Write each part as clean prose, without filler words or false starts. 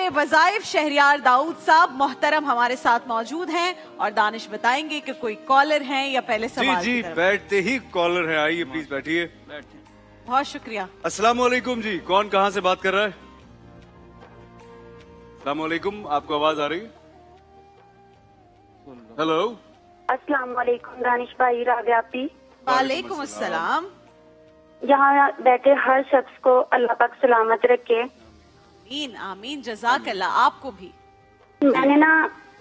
के वज़ाइफ शहरियार दाऊद साहब मोहतरम हमारे साथ मौजूद हैं और दानिश बताएंगे कि कोई कॉलर हैं या पहले सवाल जी की तरफ। बैठते ही कॉलर है, आइए प्लीज बैठिए। बहुत शुक्रिया। अस्सलाम वालेकुम जी, कौन कहाँ से बात कर रहा है? अस्सलाम वालेकुम, आपको आवाज आ रही है? हेलो, अस्सलाम वालेकुम दानिश भाई, राबिया आपी। वालेकुम अस्सलाम। यहाँ बैठे हर शख्स को अल्लाह पाक सलामत रखे। आमीन आमीन, जज़ाकल्लाह, आपको भी। मैंने ना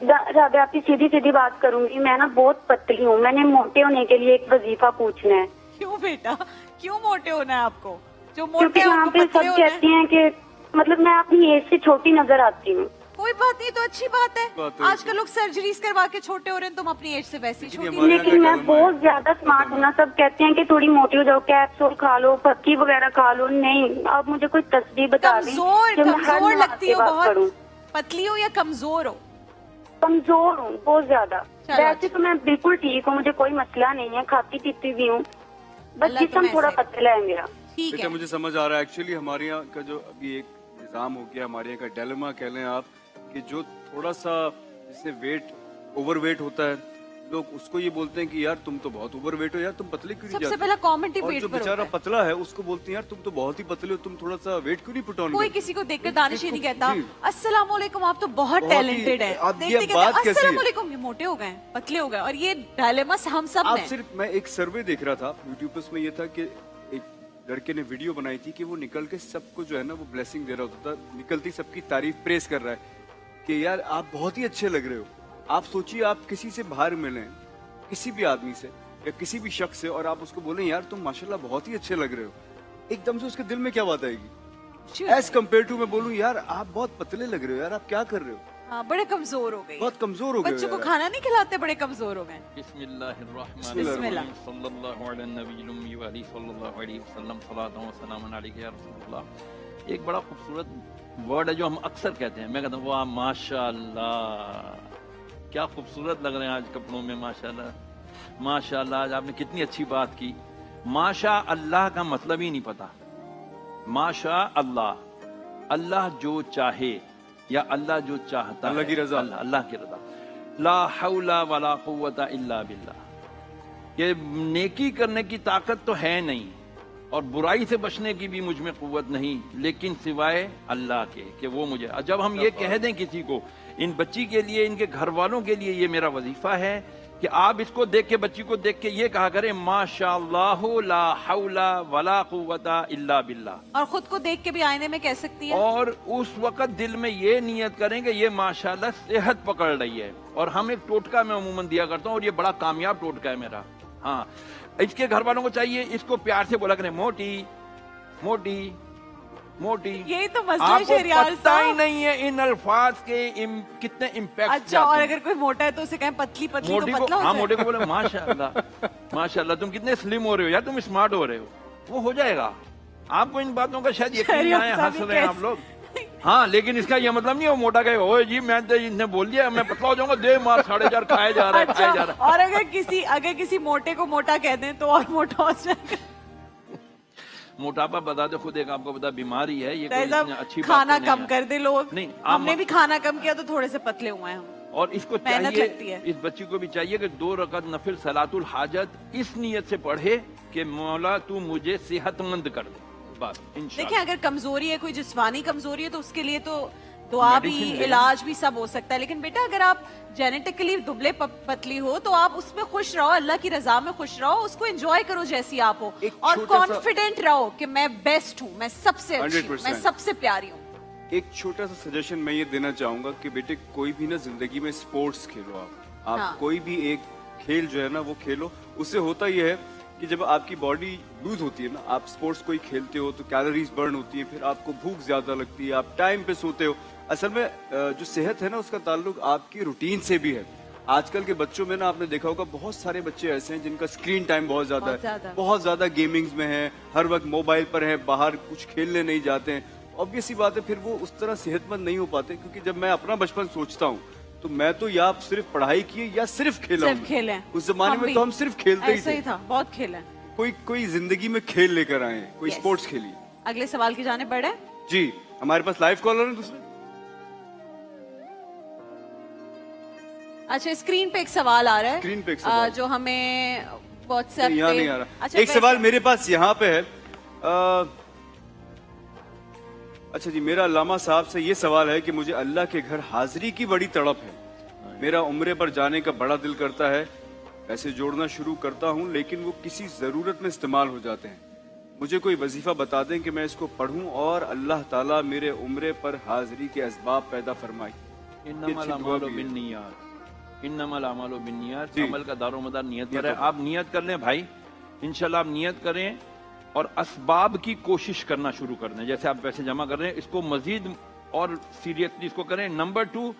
राबिया आपी सीधी सीधी बात करूंगी, मैं ना बहुत पतली हूँ, मैंने मोटे होने के लिए एक वजीफा पूछना है। क्यों बेटा, क्यों मोटे होना है आपको? जो मोटे क्योंकि हैं यहाँ उनको पे पतले सब होना है। कहते हैं कि मतलब मैं अपनी एज से छोटी नजर आती हूँ। कोई बात नहीं, तो अच्छी बात है। बात है। आजकल लोग सर्जरीज करवा के छोटे हो रहे हैं, तुम अपनी एज से वैसी लेकिन छोटी हमारे हो। यहाँ लेकिन का मैं कलमा बहुत है। ज्यादा स्मार्ट हूँ ना, सब कहते हैं कि थोड़ी मोटी हो जाओ, कैप्सूल खा लो, पक्की वगैरह खा लो। नहीं, आप मुझे कोई तस्वीर बता दें कमजोर जो मैं हर कमजोर नमाज लगती के हो बाद बहुत। पढूं। पतली हो या कमजोर हो? कमजोर हूँ बहुत ज्यादा। चलो, वैसे तो मैं बिल्कुल ठीक हूँ, मुझे कोई मसला नहीं है, खाती पीती भी हूँ, बस अल्लाह जिस्म तुम्हें थोड़ा ऐसे- पतला है मेरा। ठीक बेटा है। मुझे समझ आ रहा है। एक्चुअली हमारे यहाँ का जो अभी एक निजाम हो गया, हमारे यहाँ का डिलेमा कह लें आप, कि जो थोड़ा सा जिससे वेट ओवर वेट होता है, लोग उसको ये बोलते हैं कि यार तुम तो बहुत ओवर वेट हो, यार तुम पतले क्यों नहीं सबसे जाते? पहला कमेंट ही और पेट जो पर बेचारा होता है। पतला है उसको बोलते हैं यार तुम तो बहुत ही पतले हो, तुम थोड़ा सा वेट क्यों नहीं पुट ऑन कोई करते? किसी को देखकर दानिश ये नहीं कहता जी। अस्सलाम वालेकुम आप तो बहुत बहुत ही- टैलेंटेड है। आप ये देखते बात कहते कैसी है? अस्सलाम वालेकुम, ये मोटे हो गए हैं, पतले हो गए, और ये डायलेमस हम सब आप में। सिर्फ, मैं एक सर्वे देख रहा था यूट्यूब पे, उसमें ये था कि एक लड़के ने वीडियो बनाई थी कि वो निकल के सबको जो है ना वो ब्लेसिंग दे रहा होता था, निकलती सबकी तारीफ प्रेस कर रहा है कि यार आप बहुत ही अच्छे लग रहे हो। आप सोचिए आप किसी से बाहर मिलें, किसी भी आदमी से या किसी भी शख्स से, और आप उसको बोलें यार तुम माशाल्लाह बहुत ही अच्छे लग रहे हो, एकदम से उसके दिल में क्या बात आएगी? एज कम्पेयर टू मैं बोलूं यार आप बहुत पतले लग रहे हो, यार आप क्या कर रहे हो, हाँ, बड़े कमजोर हो गए, बहुत कमजोर हो गए हो बच्चों को यार। खाना नहीं खिलाते, बड़े कमजोर हो गए। बिस्मिल्लाह। सल्लल्लाहु अलैहि नबी व अलैहि सल्लल्लाहु अलैहि वसल्लम, सलातु व सलामुन अलैका या रसूलल्लाह। एक बड़ा खूबसूरत वर्ड है जो हम अक्सर कहते हैं, मैं कहता हूँ वाह माशाअल्लाह, क्या खूबसूरत लग रहे हैं आज कपड़ों में, माशाअल्लाह माशाअल्लाह। आज आपने कितनी अच्छी बात की। माशा अल्लाह का मतलब ही नहीं पता। माशा अल्लाह, अल्लाह जो चाहे या अल्लाह जो चाहता अल्लाह है, की रज़ा। अल्लाह की रज़ा। ला हौला वला कुव्वता इल्ला बिल्लाह। ये नेकी करने की ताकत तो है नहीं और बुराई से बचने की भी मुझ में कुव्वत नहीं, लेकिन सिवाय अल्लाह के कि वो मुझे, जब हम ये कह दें किसी को, इन बच्ची के लिए, इनके घर वालों के लिए ये मेरा वजीफा है कि आप इसको देख के, बच्ची को देख के ये कहा करें माशाअल्लाह ला हौला वला कुव्वता इल्ला बिल्लाह। और खुद को देख के भी आईने में कह सकती है। और उस वक्त दिल में ये नियत करेंगे ये माशाल्लाह सेहत पकड़ रही है। और हम एक टोटका मैं अमूमन दिया करता हूँ और ये बड़ा कामयाब टोटका है मेरा। हाँ, इसके घर वालों को चाहिए इसको प्यार से बोला करें मोटी मोटी मोटी। यही तो मसला है आपको शहरियार पता ही साहब। नहीं है इन अल्फाज के कितने इम्पैक्ट। अच्छा, और अगर कोई मोटा है तो उसे कहें पतली पतली, मोटी तो को, पतला हो हाँ जाए। मोटी को बोले माशाल्लाह माशाल्लाह तुम कितने स्लिम हो रहे हो यार, तुम स्मार्ट हो रहे हो, वो हो जाएगा। आपको इन बातों का शायद यकीन नहीं आया, हंस रहे हैं आप लोग। हाँ, लेकिन इसका ये मतलब नहीं है वो मोटा गए हो जी, मैं तो इन्हें बोल दिया मैं पतला हो जाऊंगा, दे मार 4.5 खाया जा रहा है, खाया जा अच्छा, रहा है। और अगर किसी मोटे को मोटा कह दें तो और मोटा हो जाएगा। मोटापा बता दो खुद, एक आपको बता बीमारी है ये, कोई तो इतनी अच्छी बात खाना तो नहीं कम है। कर दे लोग। नहीं, हमने भी खाना कम किया तो थोड़े से पतले हुए हैं हम। और इसको मेहनत लगती चाहिए, है। इस बच्ची को भी चाहिए कि 2 रकात नफिल सलातुल हाजत इस नियत से पढ़े कि मौला तू मुझे सेहतमंद कर दे, बस इंशाअल्लाह। देखिए, अगर कमजोरी है, कोई जिस्मानी कमजोरी है, तो उसके लिए तो दुआ भी, Medicine लें। इलाज भी सब हो सकता है। लेकिन बेटा, अगर आप जेनेटिकली दुबले पतली हो तो आप उसमें खुश रहो, अल्लाह की रजा में खुश रहो, उसको एंजॉय करो जैसी आप हो, एक और छोटा सा- कॉन्फिडेंट रहो कि मैं बेस्ट हूँ, मैं सबसे अच्छी हूँ, 100%। मैं सबसे प्यारी हूँ। एक छोटा सा सजेशन मैं ये देना चाहूंगा कि बेटे कोई भी ना जिंदगी में स्पोर्ट्स खेलो आप हाँ। कोई भी एक खेल जो है ना वो खेलो। उससे होता ये है कि जब आपकी बॉडी लूज होती है ना, आप स्पोर्ट्स कोई खेलते हो तो कैलोरीज बर्न होती है, फिर आपको भूख ज्यादा लगती है, आप टाइम पे सोते हो। असल में जो सेहत है ना उसका ताल्लुक आपकी रूटीन से भी है। आजकल के बच्चों में ना आपने देखा होगा बहुत सारे बच्चे ऐसे हैं जिनका स्क्रीन टाइम बहुत ज्यादा है, बहुत ज्यादा गेमिंग्स में है, हर वक्त मोबाइल पर है, बाहर कुछ खेलने नहीं जाते हैं। ऑब्वियस सी बात है, फिर वो उस तरह सेहतमंद नहीं हो पाते। क्योंकि जब मैं अपना बचपन सोचता हूँ तो मैं तो या सिर्फ पढ़ाई की या सिर्फ खेला सिर्फ हूँ। खेले। उस जमाने में भी। तो हम सिर्फ खेलते ऐसा ही ही थे। था, बहुत खेले। कोई जिंदगी में खेल लेकर आए, कोई Yes. स्पोर्ट्स खेलिए। अगले सवाल की जाने बढ़े। जी, हमारे पास लाइव कॉलर है दूसरे। अच्छा, स्क्रीन पे एक सवाल आ रहा है, स्क्रीन पे एक सवाल। जो हमें व्हाट्सएप यहाँ पे नहीं आ रहा। अच्छा, एक सवाल मेरे पास यहाँ पे है। अच्छा जी, मेरा अल्लामा साहब से ये सवाल है कि मुझे अल्लाह के घर हाजिरी की बड़ी तड़प है। मेरा उम्रे पर जाने का बड़ा दिल करता है, पैसे जोड़ना शुरू करता हूँ लेकिन वो किसी जरूरत में इस्तेमाल हो जाते हैं। मुझे कोई वजीफा बता दें कि मैं इसको पढ़ूं और अल्लाह ताला मेरे उम्रे पर हाजिरी के असबाब पैदा फरमाए। इन्नमल अमालु बिन्नियात, इन्नमल अमालु बिन्नियात, जी। अमल का दारोमदार नियत पर नियत है। पर। आप नियत कर लें भाई, इंशाल्लाह आप नियत करें और असबाब की कोशिश करना शुरू कर दें। जैसे आप पैसे जमा कर रहे हैं, इसको मजीद और सीरियसली इसको करें। नंबर 2,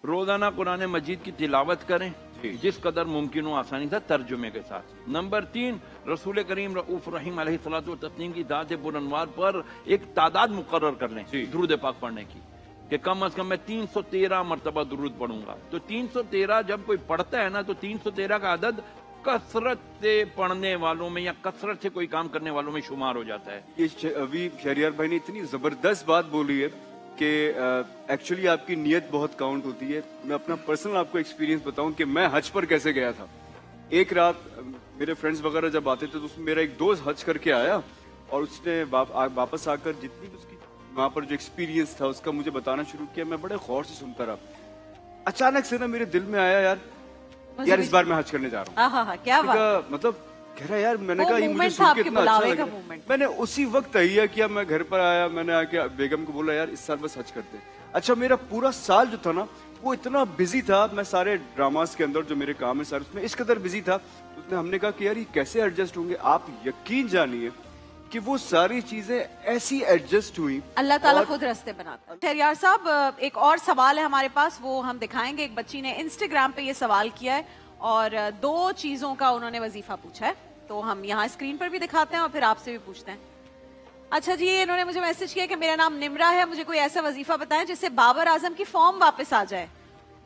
रोजाना कुरान मजीद की तिलावत करें जिस कदर मुमकिन हो, आसानी से तर्जुमे के साथ। नंबर 3, रसूल करीम रऊफ रहीम अलैहिस्सलातु व तस्लीम की दात बुलंदवार पर एक तादाद मुकर्रर कर लें दुरूद पाक पढ़ने की, कि कम से कम मैं 313 मरतबा दुरूद पढ़ूंगा। तो 313 जब कोई पढ़ता है ना, तो 313 का अदद कसरत से पढ़ने वालों में या कसरत से कोई काम करने वालों में शुमार हो जाता है। ये अभी शहरियार भाई ने इतनी जबरदस्त बात बोली है कि एक्चुअली आपकी नीयत बहुत काउंट होती है। मैं अपना पर्सनल आपको एक्सपीरियंस बताऊं कि मैं हज पर कैसे गया था। एक रात मेरे फ्रेंड्स वगैरह जब आते थे तो उसमें मेरा एक दोस्त हज करके आया और उसने वापस आकर जितनी भी उसकी वहां पर जो एक्सपीरियंस था उसका मुझे बताना शुरू किया। मैं बड़े गौर से सुनता रहा। अचानक से ना मेरे दिल में आया, यार इस बार मैं हज करने जा रहा हूँ। क्या बात, मतलब कह रहा यार, मैंने वो कहा ये मुझे moment सुन था के आपके इतना अच्छा बुलावे का लगा। moment। मैंने उसी वक्त तहिया किया। मैं घर पर आया, मैंने आके बेगम को बोला यार इस साल बस हज करते हैं। अच्छा, मेरा पूरा साल जो था ना वो इतना बिजी था, मैं सारे ड्रामास के अंदर जो मेरे काम है सारे उसमें इस कदर बिजी था। उसने हमने कहा कि यार ये कैसे एडजस्ट होंगे। आप यकीन जानिए कि वो सारी चीजें ऐसी एडजस्ट हुई। अल्लाह ताला खुद रास्ते बनाता है। शहरियार साहब, एक और सवाल है हमारे पास, वो हम दिखाएंगे। एक बच्ची ने इंस्टाग्राम पे ये सवाल किया है और 2 चीजों का उन्होंने वजीफा पूछा है, तो हम यहाँ स्क्रीन पर भी दिखाते हैं और फिर आपसे भी पूछते हैं। अच्छा जी, इन्होंने मुझे मैसेज किया कि मेरा नाम निमरा है, मुझे कोई ऐसा वजीफा बताएं जिससे बाबर आजम की फॉर्म वापस आ जाए,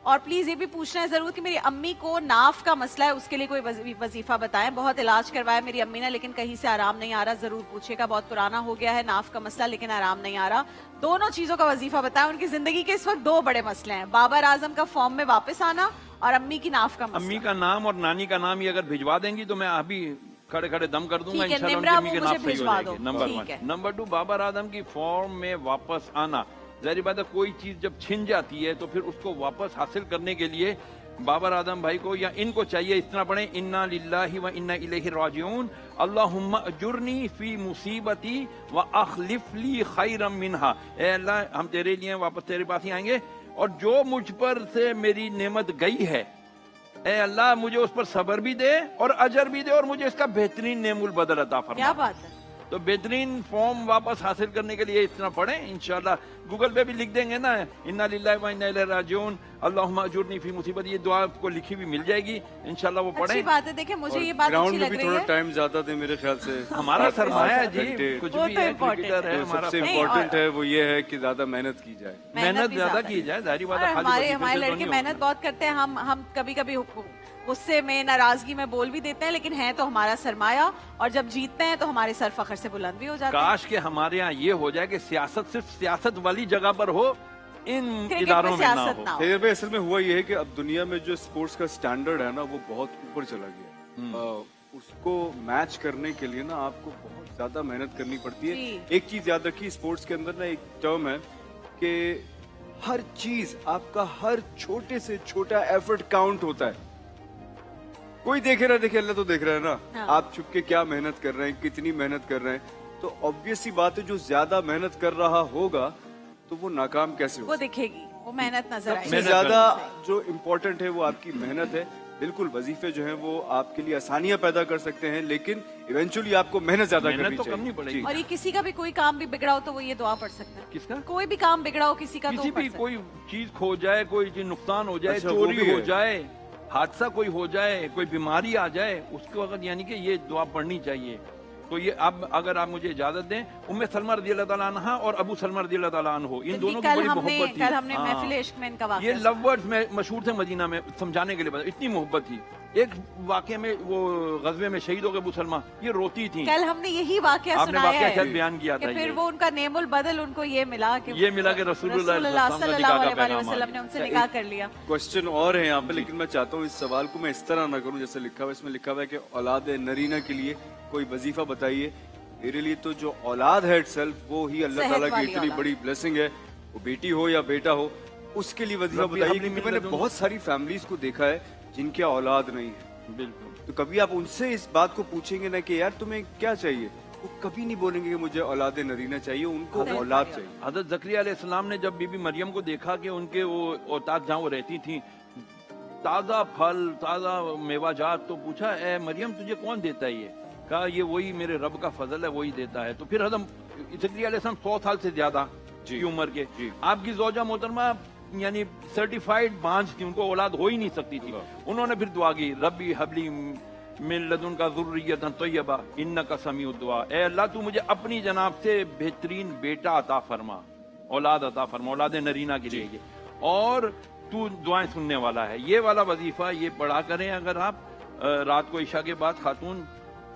और प्लीज ये भी पूछना है जरूर कि मेरी अम्मी को नाफ का मसला है, उसके लिए कोई वजीफा बताएं। बहुत इलाज करवाया मेरी अम्मी ने लेकिन कहीं से आराम नहीं आ रहा, जरूर पूछेगा। बहुत पुराना हो गया है नाफ का मसला लेकिन आराम नहीं आ रहा। दोनों चीजों का वजीफा बताएं। उनकी जिंदगी के इस वक्त 2 बड़े मसले हैं, बाबर आजम का फॉर्म में वापस आना और अम्मी की नाफ का मसला। अम्मी का नाम और नानी का नाम ये अगर भिजवा देंगी तो मैं अभी खड़े खड़े दम कर दूंगा, ठीक है, इंशाल्लाह निमरा, उनकी अम्मी के वो नाम मुझे सही हो भिजवा जाएगी। दो। नंबर ठीक 1। है। नंबर 2, बाबर आदम की फॉर्म में वापस आना। जाहिर बात है कोई चीज जब छिन जाती है तो फिर उसको वापस हासिल करने के लिए बाबर आदम भाई को या इनको चाहिए इतना पढ़े, इन्ना लिल्लाहि व इन्ना इलैहि राजिऊन, अल्लाहुम्मा अजुरनी फी मुसीबती व अखलिफ ली खैरम मिनहा। ए अल्लाह, हम तेरे लिए वापस तेरे पास ही आएंगे और जो मुझ पर से मेरी नेमत गई है, ए अल्लाह मुझे उस पर सब्र भी दे और अजर भी दे और मुझे इसका बेहतरीन नेमुल बदल अता फरमा। क्या बात है। तो बेहतरीन फॉर्म वापस हासिल करने के लिए इतना पढ़ें। इंशाल्लाह गूगल पे भी लिख देंगे ना, इन्ना लिल्लाहि व इन्ना इलैहि राजिऊन, अल्लाहुम्मा अजुरनी फी मुसीबत, ये दुआ आपको लिखी भी मिल जाएगी। इंशाल्लाह वो अच्छी पढ़ें। बात है। देखिए मुझे ये बात अच्छी ग्राउंड में लग भी रही थोड़ा है। टाइम ज्यादा थे मेरे ख्याल से। हमारा सरमाया है जी, घंटे। कुछ वो भी तो है, important क्रिकेटर है जो हमारा। सबसे नहीं, इम्पोर्टेंट और- है वो ये है कि ज्यादा मेहनत की जाए। मेहनत भी ज्यादा है। की जाए, जाहिर बात और है, खाली हमारे वजीफे हमारे से तो लड़के नहीं मेहनत होगा। बहुत करते हैं। हम कभी कभी गुस्से में, नाराजगी में बोल भी देते हैं, लेकिन है तो हमारा सरमाया, और जब जीतते हैं तो हमारे सर फखर से बुलंद भी हो जाते हैं। काश के हमारे यहाँ ये हो जाए कि सियासत सिर्फ सियासत वाली जगह पर हो, इन क्रिकेट इदारों में में ना सियासत हो। ना हो। खैर भाई, असल में हुआ ये है कि अब दुनिया में जो स्पोर्ट्स का स्टैंडर्ड है ना वो बहुत ऊपर चला गया। उसको मैच करने के लिए ना आपको बहुत ज्यादा मेहनत करनी पड़ती है। जी। एक चीज याद रखिए, स्पोर्ट्स के अंदर ना एक टर्म है कि हर चीज, आपका हर छोटे से छोटा एफर्ट काउंट होता है। कोई देखे ना देखे, अल्लाह तो देख रहा है ना। हाँ। आप छुप के क्या मेहनत कर रहे हैं, कितनी मेहनत कर रहे हैं, तो ऑब्वियस सी बात है जो ज्यादा मेहनत कर रहा होगा तो वो नाकाम कैसे वो हो। दिखेगी, वो मेहनत नजर सबसे आएगी। ज्यादा जो इम्पोर्टेंट है वो आपकी मेहनत है। बिल्कुल, वजीफे जो हैं वो आपके लिए आसानियां पैदा कर सकते हैं, लेकिन इवेंचुअली आपको मेहनत ज्यादा मेहनत करनी तो चाहिए। करनी पड़ेगी। जी। और ये किसी का भी कोई काम भी बिगड़ा हो तो वो ये दुआ पढ़ सकता है। किसका? कोई भी काम बिगड़ा हो किसी का तो किसी वो पढ़ भी सकता है। कोई चीज खो जाए, कोई चीज नुकसान हो जाए, अच्छा, वो चोरी भी हो है। जाए, हादसा कोई हो जाए, कोई बीमारी आ जाए, उसके वक्त यानी कि ये दुआ पढ़नी चाहिए। تو ये अब अगर आप मुझे इजाजत दें, उम्मे सलमा रज़ी अल्लाह ताला अन्हा और अबू सलमा रज़ी अल्लाह ताला अन्हो, इन दोनों की बड़ी मोहब्बत थी। कल हमने हाँ। महफिल इश्क में इनका ये वाक़या लव वर्ड्स में मशहूर थे मदीना में, समझाने के लिए बता, इतनी मोहब्बत थी। एक वाक़े में वो गज़वे में शहीद हो गए अबू सलमा, ये रोती थी। कल हमने यही वाक़या आपने सुनाया वाक़या है शायद बयान किया कि था फिर ये। वो उनका नेमुल बदल उनको ये मिला कि रसूलुल्लाह सल्लल्लाहु अलैहि पैगाम आ वसल्लम ने उनसे निकाह कर लिया। क्वेश्चन और है यहाँ पे, लेकिन मैं चाहता हूँ इस सवाल को मैं इस तरह ना करूँ जैसे लिखा हुआ है। इसमें लिखा हुआ है कि औलाद नरीना के लिए कोई वजीफा बताइए। मेरे लिए तो जो औलाद है इटसेल्फ वो ही अल्लाह सेहत ताला की वाली इतनी औलाद। बड़ी ब्लेसिंग है। वो बेटी हो या बेटा हो, उसके लिए वजीफा रब्बी बताइए, हबली क्योंकि मिन मैंने लदुन- बहुत सारी फैमिलीज को देखा है जिनके औलाद नहीं है। बिल्कुल। तो कभी आप उनसे इस बात को पूछेंगे ना कि यार तुम्हें क्या चाहिए, वो कभी नहीं बोलेंगे कि मुझे औलाद नरीना चाहिए, उनको सेहत औलाद वाली चाहिए। हजरत ज़करिया अलैहिस्सलाम ने जब बीबी मरियम को देखा कि उनके वो औताद जहाँ वो रहती थी ताज़ा फल ताज़ा मेवाजात, तो पूछा ए मरियम तुझे कौन देता है ये? कहा ये वही मेरे रब का फजल है, वही देता है। तो फिर हजरत ज़करिया अलैहिस्सलाम 100 साल से ज्यादा की उम्र के, आपकी ज़ौजा मोहतरमा यानी सर्टिफाइड बांझ थी, उनको औलाद हो ही नहीं सकती थी। उन्होंने फिर दुआ की, रब्बी हबली मिन लदुन का ज़ुर्रियतन तय्यबा इन्नका समीउद दुआ, ए अल्लाह तू मुझे अपनी जनाब से बेहतरीन बेटा अता फरमा, औलाद अता फरमा, औलाद नरीना के लिए, और तू दुआएं सुनने वाला है। ये वाला वजीफा ये पढ़ा करें अगर आप रात को इशा के बाद खातून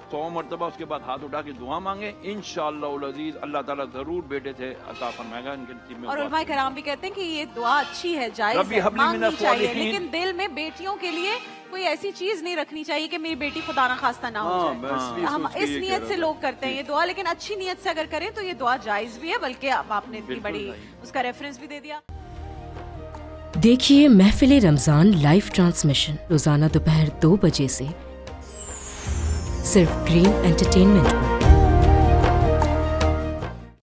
100 मरतबा, उसके बाद हाथ उठा के दुआ मांगे, इंशाअल्लाह अज़ीज़ अल्लाह ताला जरूर बेटे से अता फरमाएगा इनके नसीब में। और उलमाए कराम भी कहते हैं कि ये दुआ अच्छी है, जायज रब्बी है, हबली मांगनी मिनस चाहिए, सालिहीन। लेकिन दिल में बेटियों के लिए कोई ऐसी चीज नहीं रखनी चाहिए कि मेरी बेटी खुदा ना खास्ता ना हो हाँ, जाए। मैं इसलिए हम सोच के इस ये नियत कह से रहा लोग था। करते हैं ये दुआ, लेकिन अच्छी नियत से अगर करें तो ये दुआ जायज भी है, बल्कि अब आपने इतनी बिल्कुल बड़ी भाई। उसका रेफरेंस भी दे दिया। देखिए महफिल रमजान लाइव ट्रांसमिशन रोजाना दोपहर 2 बजे से सिर्फ ग्रीन एंटरटेनमेंट पर।